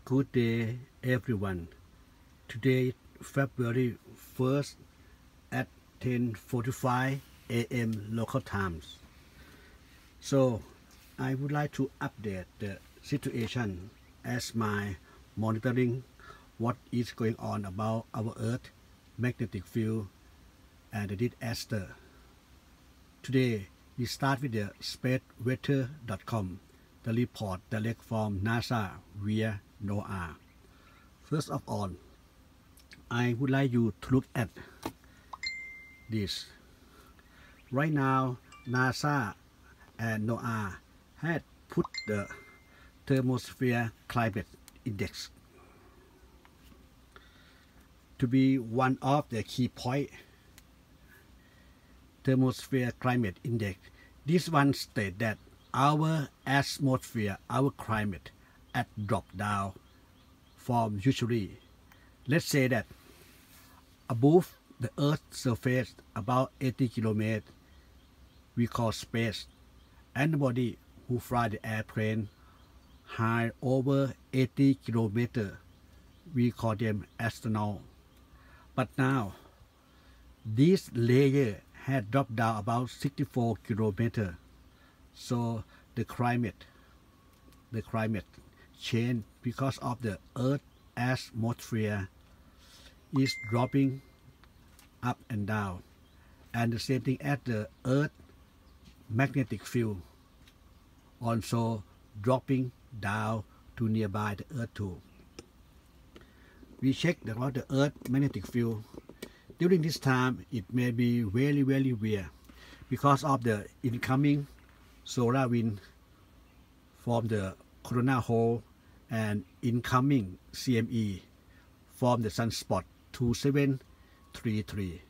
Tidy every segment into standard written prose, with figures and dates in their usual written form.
Good day, everyone. Today, February 1st at 10:45 a.m. local times. So, I would like to update the situation as my monitoring what is going on about our Earth, magnetic field, and the disaster. Today, we start with the spaceweather.com, the report direct from NASA via NOAA. First of all, I would like you to look at this. Right now, NASA and NOAA had put the thermosphere climate index to be one of the key points. Thermosphere climate index. This one states that our atmosphere, our climate, had dropped down from usually, let's say that above the Earth's surface about 80 kilometers, we call space. Anybody who fly the airplane high over 80 kilometers, we call them astronaut. But now, this layer had dropped down about 64 kilometers. So the climate change because of the Earth's atmosphere is dropping up and down, and the same thing as the Earth magnetic field also dropping down to nearby the Earth too. We checked about the Earth magnetic field. During this time, it may be very weird because of the incoming solar wind from the coronal hole and incoming CME from the sunspot 2733.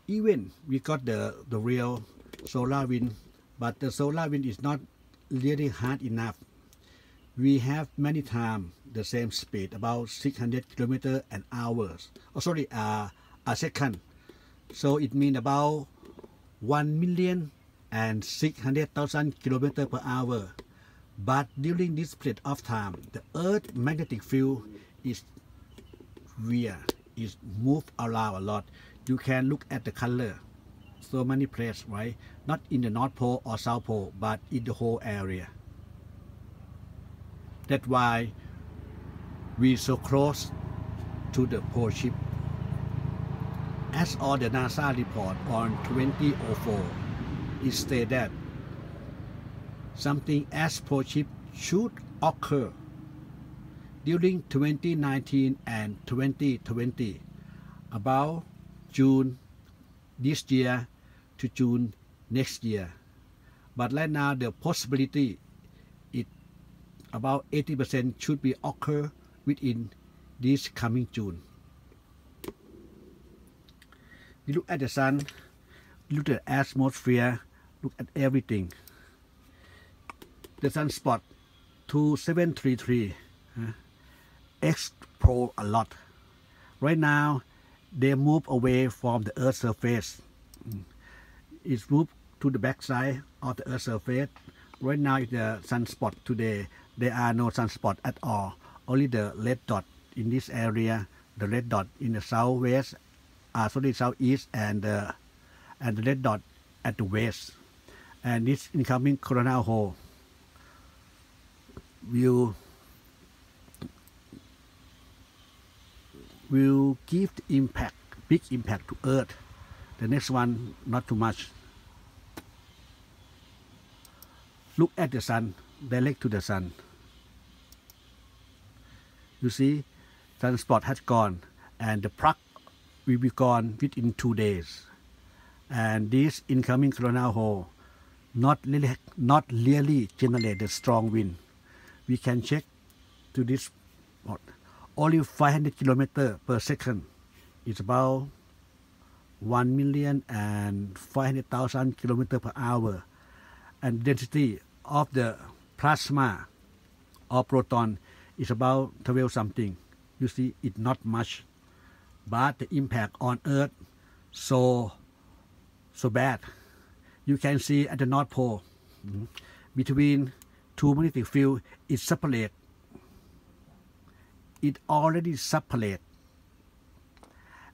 Even we got the real solar wind, but the solar wind is not really hard enough. We have many times the same speed, about 600 kilometers an hour. A second. So it means about 1,600,000 kilometers per hour. But during this period of time, the Earth magnetic field is weird. It moves around a lot. You can look at the color. So many places, right? Not in the North Pole or South Pole, but in the whole area. That's why we so close to the pole ship. As all the NASA report on 2004, it stated that something as pole ship should occur during 2019 and 2020, about June this year to June next year. But right now the possibility about 80% should be occur within this coming June. We look at the sun, look at the atmosphere, look at everything. The sunspot 2733 explode a lot. Right now, they move away from the Earth's surface. It's moved to the backside of the Earth's surface. Right now, the sunspot today, there are no sunspot at all. Only the red dot in this area, the red dot in the southwest, southeast, and the red dot at the west. And this incoming coronal hole will give the impact, big impact to Earth. The next one, not too much. Look at the sun, direct to the sun. You see, sunspot has gone, and the plug will be gone within 2 days. And this incoming coronal hole not really generate the strong wind. We can check to this only 500 kilometers per second. It's about 1,500,000 kilometers per hour. And density of the plasma or proton is about 12 something. You see, it's not much, but the impact on Earth so bad. You can see at the North Pole between two magnetic fields is separate it already separated.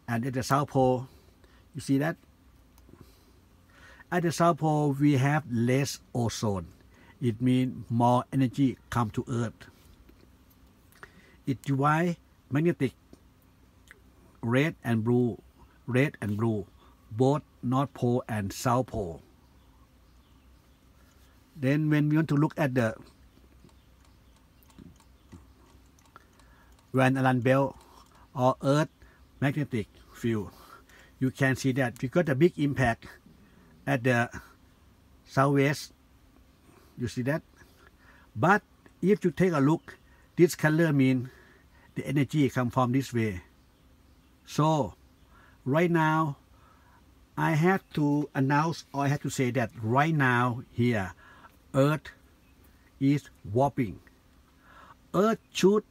And at the South Pole, you see that? At the South Pole, we have less ozone. It means more energy come to Earth. It divides magnetic red and blue, both North Pole and South Pole. Then when we want to look at the Van Allen belt or Earth magnetic field, you can see that we got a big impact at the southwest. You see that? But if you take a look, this color means the energy come from this way. So right now, I have to announce, or I have to say that right now here, Earth is warping. Earth should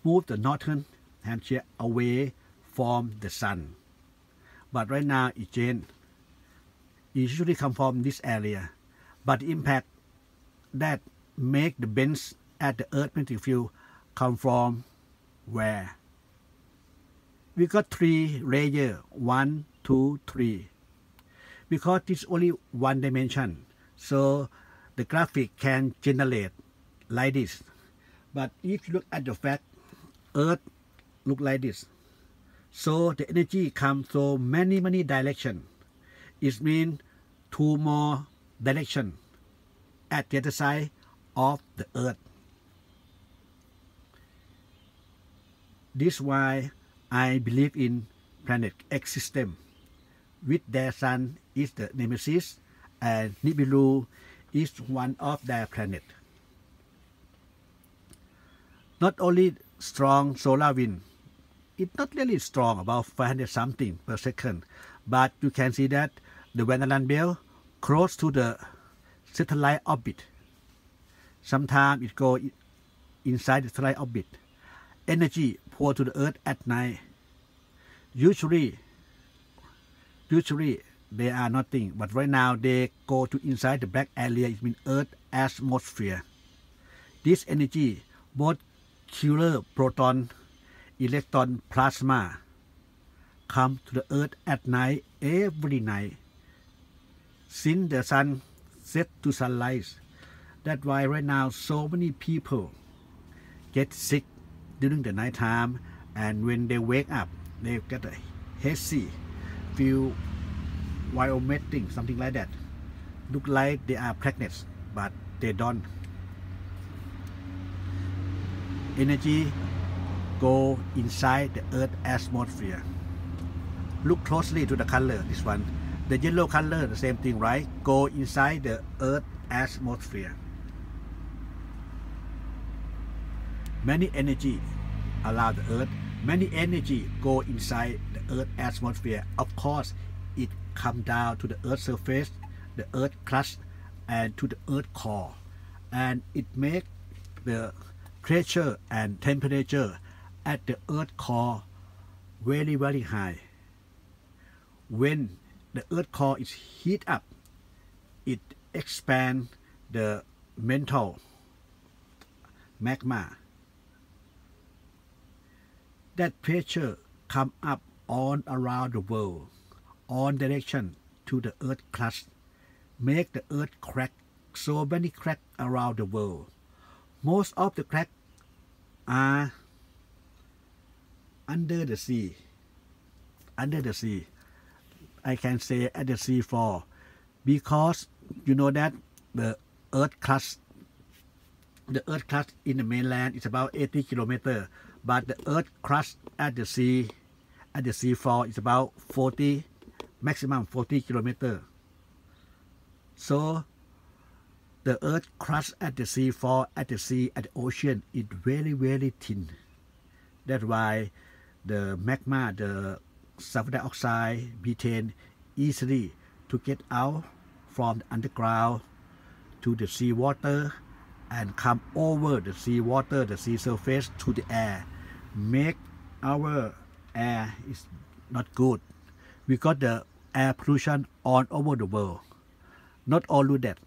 move the northern hemisphere away from the sun. But right now it changed. It usually come from this area. But the impact that make the bends at the Earth magnetic field come from where? We got 3 layers, 1, 2, 3. Because it's only one dimension, so the graphic can generate like this. But if you look at the fact, Earth look like this. So the energy comes from many directions. It means 2 more directions at the other side of the Earth. This is why I believe in planet X system, with their sun is the Nemesis and Nibiru is one of their planet. Not only strong solar wind, it's not really strong, about 500 something per second, but you can see that the Van Allen belt close to the satellite orbit. Sometimes it go inside the satellite orbit. Energy pour to the Earth at night. Usually they are nothing, but right now they go to inside the black area. It means Earth atmosphere. This energy, both killer proton, electron, plasma, come to the Earth at night, every night, since the sun set to sunrise. That's why right now so many people get sick during the night time, and when they wake up, they get a hazy, feel vomiting, something like that. Look like they are pregnant, but they don't. Energy go inside the Earth atmosphere. Look closely to the color, this one. The yellow color, the same thing, right? Go inside the Earth atmosphere. Many energy around the Earth, many energy go inside the Earth atmosphere. Of course, it come down to the Earth surface, the Earth crust, and to the Earth core, and it make the pressure and temperature at the Earth core very high. When the Earth core is heat up, it expand the mantle magma. That pressure come up all around the world, all direction to the Earth crust, make the Earth crack. So many cracks around the world. Most of the cracks are under the sea. Under the sea. I can say at the sea floor, because you know that the Earth crust in the mainland is about 80 kilometers, but the Earth crust at the sea floor is about 40, maximum 40 kilometers. So the Earth crust at the sea floor, at the sea, at the ocean is very thin. That's why the magma, the sulfur dioxide, methane, easily to get out from the underground to the seawater and come over the seawater, the sea surface to the air. Make our air is not good. We got the air pollution all over the world. Not only that,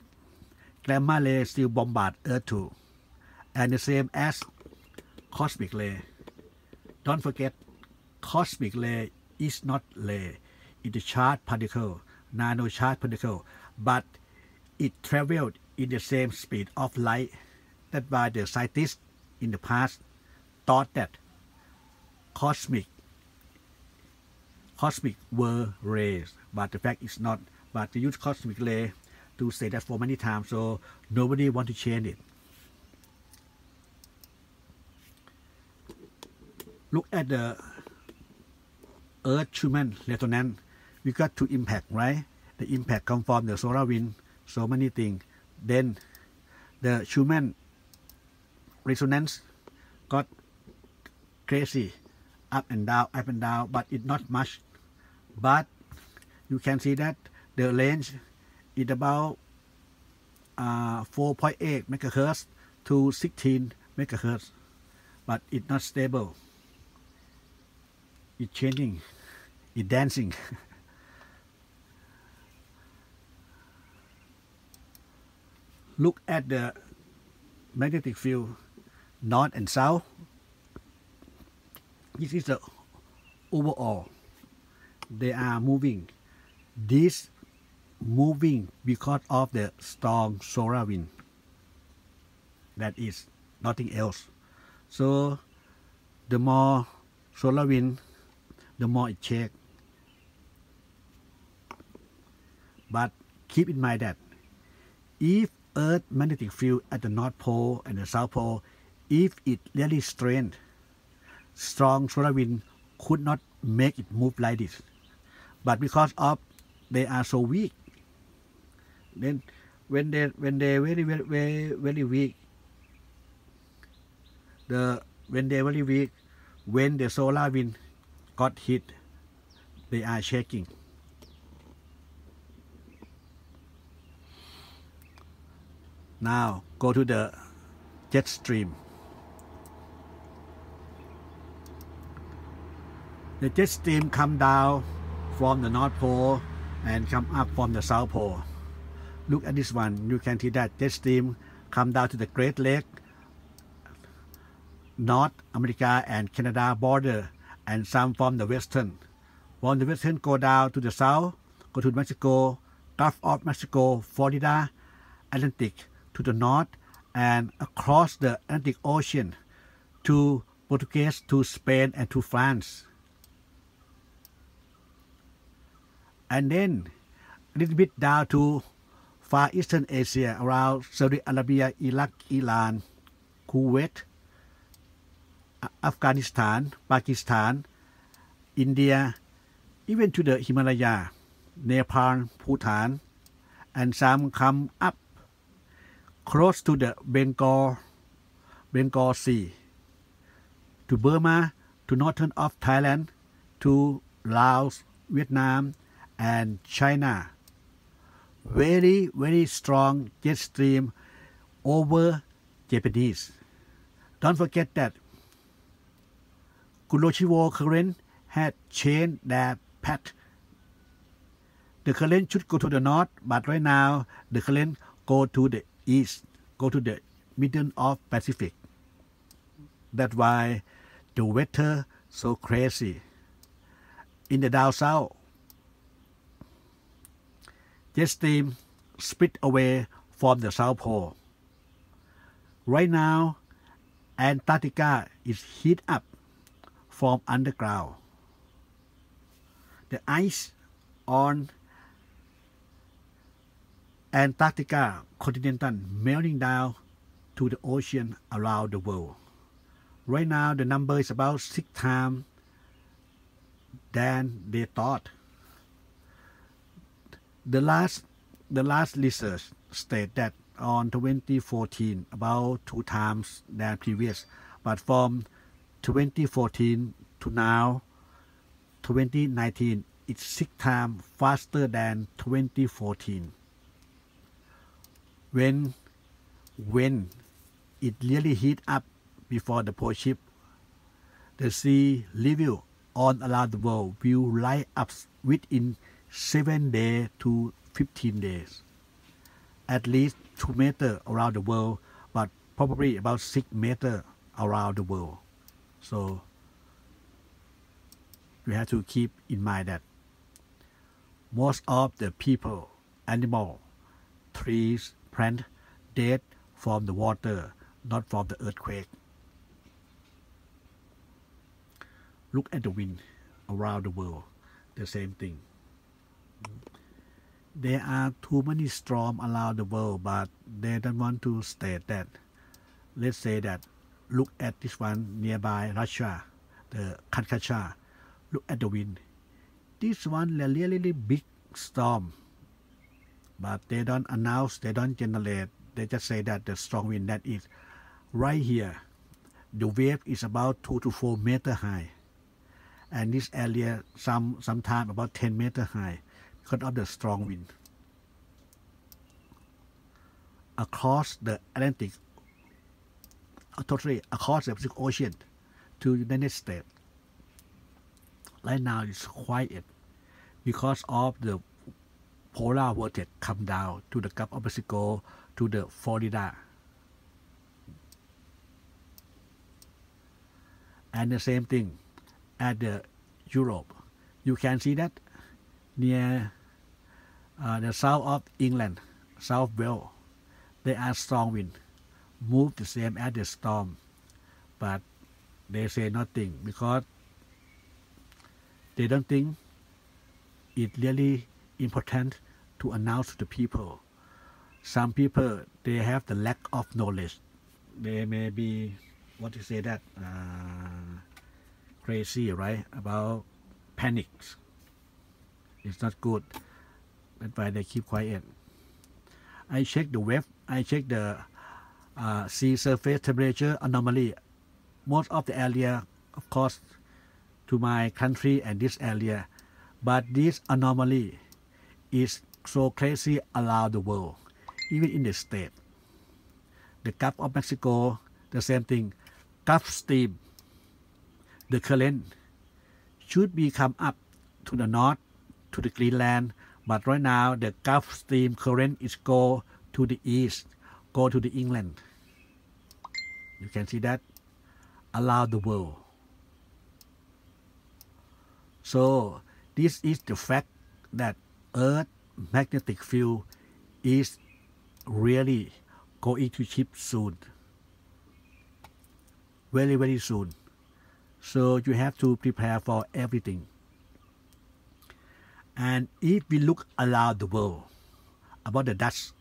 gamma ray still bombard Earth too, and the same as cosmic ray. Don't forget, cosmic ray is not ray. It's a charged particle, nano charged particle, but it traveled in the same speed of light. That's why the scientists in the past thought that cosmic were rays, but the fact is not. But they use cosmic ray to say that for many times, so nobody want to change it. Look at the Earth-Schumann resonance. We got two impact, right? The impact come from the solar wind, so many things. Then the Schumann resonance got crazy, up and down, but it's not much. But you can see that the range is about 4.8 megahertz to 16 megahertz, but it's not stable. It's changing, it's dancing. Look at the magnetic field, north and south. This is the overall. They are moving. This moving because of the strong solar wind. That is nothing else. So the more solar wind, the more it shakes. But keep in mind that if Earth magnetic field at the North Pole and the South Pole, if it really strained, strong solar wind could not make it move like this. But because of they are so weak, then when they very weak, when the solar wind got hit, they are shaking. Now go to the jet stream. The jet stream come down from the North Pole and come up from the South Pole. Look at this one. You can see that jet stream come down to the Great Lake, North America and Canada border, and some from the western. From the western go down to the south, go to Mexico, Gulf of Mexico, Florida, Atlantic to the north, and across the Atlantic Ocean to Portuguese, to Spain, and to France. And then a little bit down to Far Eastern Asia, around Saudi Arabia, Iraq, Iran, Kuwait, Afghanistan, Pakistan, India, even to the Himalaya, Nepal, Bhutan, and some come up close to the Bengal Sea, to Burma, to northern of Thailand, to Laos, Vietnam, and China. Very, very strong jet stream over Japanese. Don't forget that Kuroshima current had changed their path. The current should go to the north, but right now the current go to the east, go to the middle of Pacific. That's why the weather so crazy. In the down south, jet stream split away from the South Pole. Right now, Antarctica is heat up from underground. The ice on Antarctica continental melting down to the ocean around the world. Right now, the number is about 6 times than they thought. The last research state that on 2014 about 2 times than previous, but from 2014 to now 2019 it's 6 times faster than 2014. When it really heat up before the pole shift, the sea level all around the world will rise up within 7 days to 15 days. At least 2 meters around the world, but probably about 6 meters around the world. So you have to keep in mind that most of the people, animal, trees, plant dead from the water, not from the earthquake. Look at the wind around the world, the same thing. There are too many storms around the world, but they don't want to state that. Let's say that look at this one nearby Russia, the Kankasha. Look at the wind. This one a really big storm, but they don't announce, they don't generate. They just say that the strong wind that is right here. The wave is about 2 to 4 meter high, and this area sometime about 10 meter high because of the strong wind. Across the Atlantic, totally across the Pacific Ocean to United States. Right now it's quiet because of the polar vortex come down to the Gulf of Mexico to the Florida. And the same thing at the Europe. You can see that near the south of England, South Wales, there are strong wind. Move the same as the storm, but they say nothing because they don't think it's really important to announce to the people. Some people, they have the lack of knowledge. They may be, what to say that, crazy, right? About panics. It's not good. That's why they keep quiet. I check the web. I check the sea surface temperature anomaly. Most of the area, of course, to my country and this area, but this anomaly is so crazy around the world, even in the state. The Gulf of Mexico, the same thing. Gulf Stream, the current should be come up to the north, to the Greenland, but right now the Gulf Stream current is go to the east, go to the England. You can see that around the world. So this is the fact that Earth magnetic field is really going to shift soon. Very soon. So you have to prepare for everything. And if we look around the world about the dust,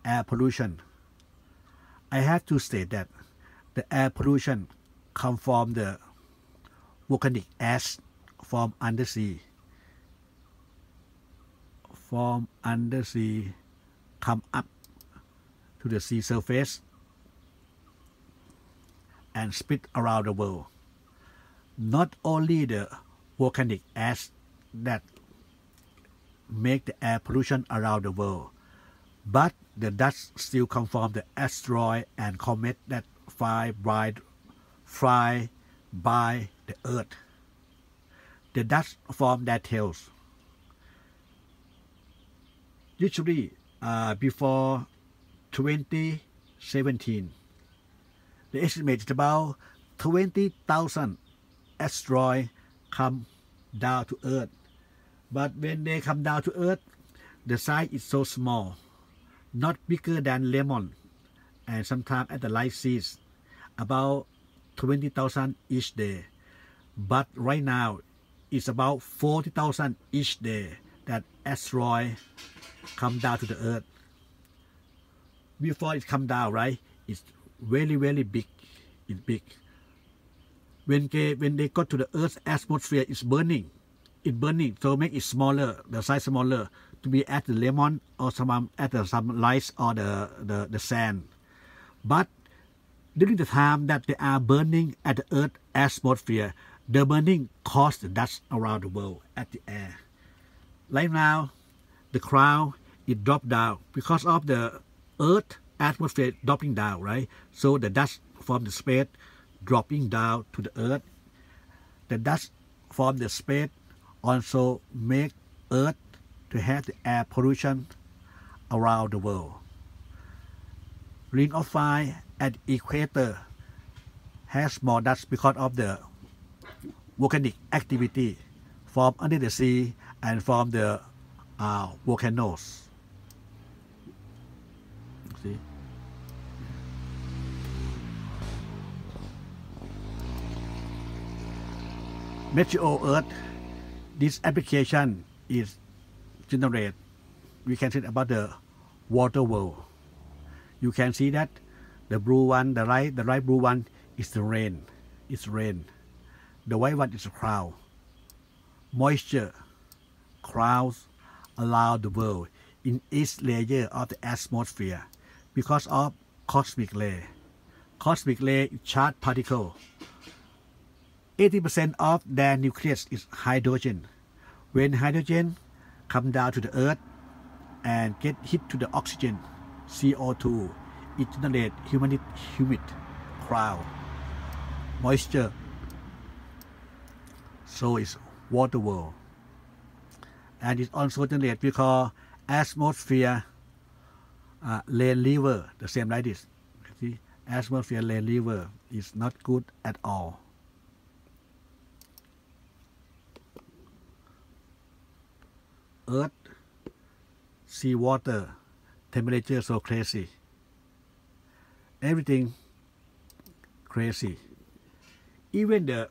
air pollution, I have to state that the air pollution come from the volcanic ash from undersea. From undersea come up to the sea surface and spread around the world. Not only the volcanic ash that make the air pollution around the world, but the dust still come from the asteroid and comet that fly by the earth. The dust from their tails. Usually, before 2017, the estimate is about 20,000 asteroids come down to Earth. But when they come down to Earth, the size is so small, not bigger than lemon, and sometimes at the light seas, about 20,000 each day. But right now, it's about 40,000 each day that asteroid come down to the Earth. Before it come down, right, it's very big. It's big. When they go to the Earth's atmosphere, it's burning. It's burning, so make it smaller, the size smaller, to be at the lemon or some lights or the sand. But during the time that they are burning at the Earth atmosphere, the burning causes the dust around the world at the air. Right now, the cloud it dropped down because of the Earth atmosphere dropping down, right? So the dust from the space dropping down to the Earth. The dust from the space also make Earth to have the air pollution around the world. Ring of fire at equator has more dust because of the volcanic activity from under the sea and from the volcanoes. See? Meteo Earth, this application is generate, we can say about the water world. You can see that the blue one, the right blue one is the rain. It's rain. The white one is a cloud. Moisture, clouds allow the world in each layer of the atmosphere because of cosmic ray. Cosmic ray is charged particle. 80% of their nucleus is hydrogen. When hydrogen come down to the earth and get hit to the oxygen, CO2, it generates humid cloud, moisture. So it's water world. And it also generates because atmosphere rain river, the same like this. See, atmosphere rain river is not good at all. Earth, sea water, temperature so crazy. Everything crazy. Even the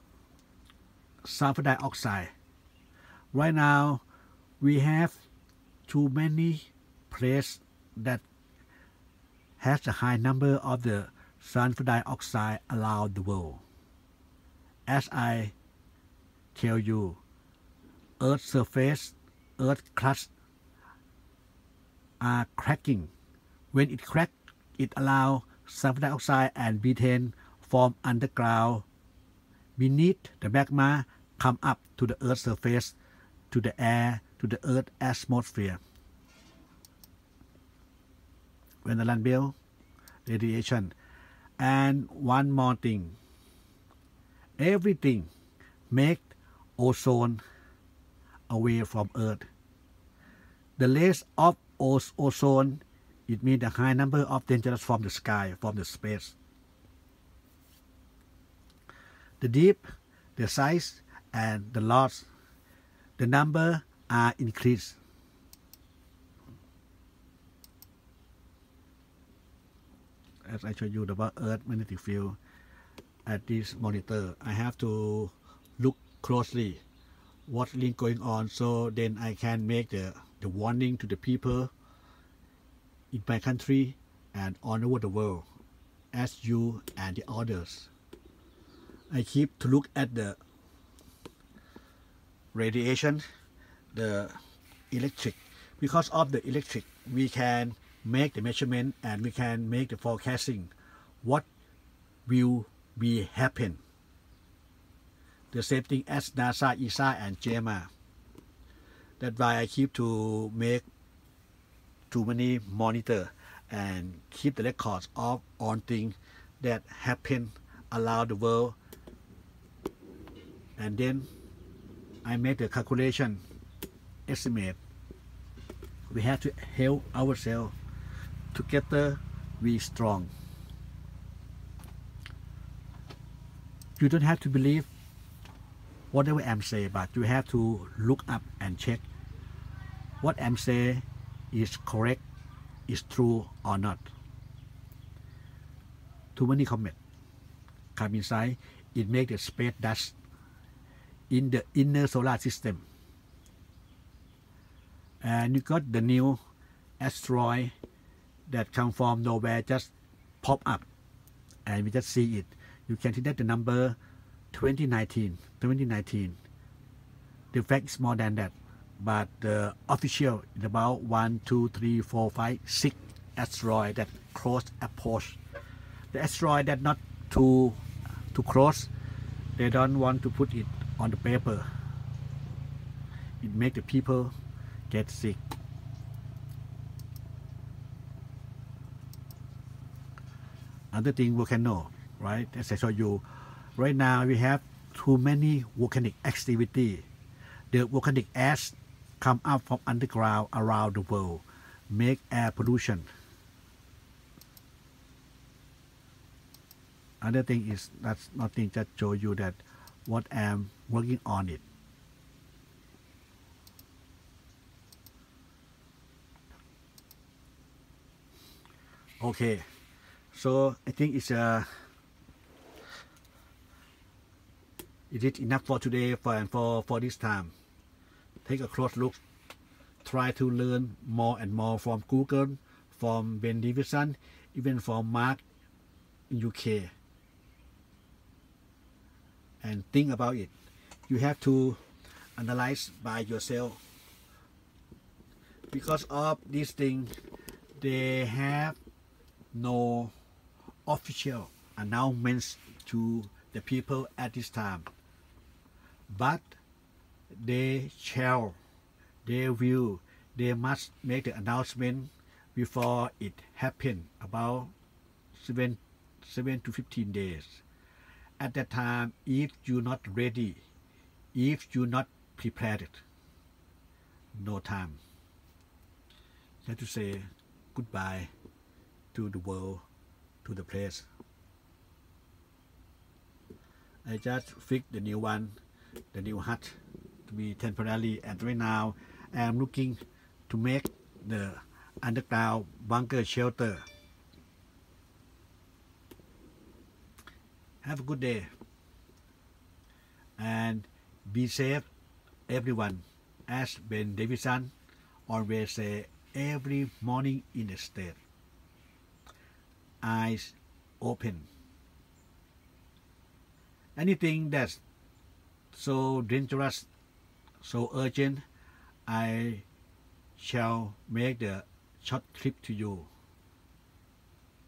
sulfur dioxide. Right now, we have too many places that has a high number of the sulfur dioxide around the world. As I tell you, Earth's surface, Earth crust are cracking. When it cracks, it allows sulfur dioxide and methane form underground beneath the magma come up to the Earth's surface, to the air, to the Earth's atmosphere. When the land build, radiation. And one more thing, everything make ozone away from Earth. The less of ozone, it means the high number of dangerous from the sky, from the space. The deep, the size, and the loss, the number are increased. As I show you about Earth magnetic field at this monitor, I have to look closely what's really going on, so then I can make the warning to the people in my country and all over the world, as you and the others. I keep to look at the radiation, the electric. Because of the electric, we can make the measurement and we can make the forecasting what will be happen. The same thing as NASA, ESA, and JAMA. That's why I keep to make too many monitor and keep the records of on things that happen around the world. And then I make the calculation, estimate. We have to help ourselves. Together we strong. You don't have to believe whatever I'm saying, but you have to look up and check what I'm saying is correct, is true or not. Too many comments come inside, it makes the space dust in the inner solar system. And you got the new asteroid that come from nowhere, just pop up and we just see it. You can see that the number 2019. The fact is more than that, but the official is about 1, 2, 3, 4, 5, 6 asteroid that close approach. The asteroid that not too close, they don't want to put it on the paper. It make the people get sick. Another thing, volcano, right? As I showed you, right now we have too many volcanic activity. The volcanic ash come up from underground around the world, make air pollution. Other thing is that's nothing, just show you that what I'm working on it. Okay, so I think it is enough for today for this time. Take a close look. Try to learn more and more from Google, from Ben Davidson, even from Mark in UK. And think about it. You have to analyze by yourself. Because of these things, they have no official announcements to the people at this time. But they must make the announcement before it happens, about 7 to 15 days. At that time, if you're not ready, if you're not prepared, no time. You have to say goodbye to the world, to the place. I just fixed the new one, the new hut, to be temporary, and right now I am looking to make the underground bunker shelter. Have a good day and be safe, everyone. As Ben Davidson always say, every morning in the state, eyes open. Anything that's so dangerous, so urgent, I shall make the short clip to you.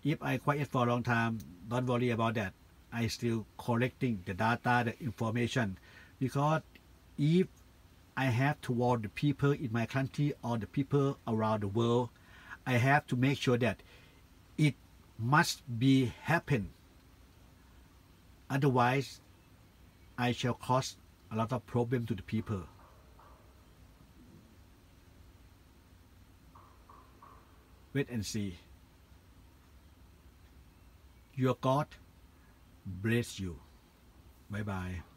If I quiet for a long time, don't worry about that. I still collecting the data, the information, because if I have to warn the people in my country or the people around the world, I have to make sure that it must be happen. Otherwise, I shall cause a lot of problem to the people. Wait and see. Your God bless you. Bye bye.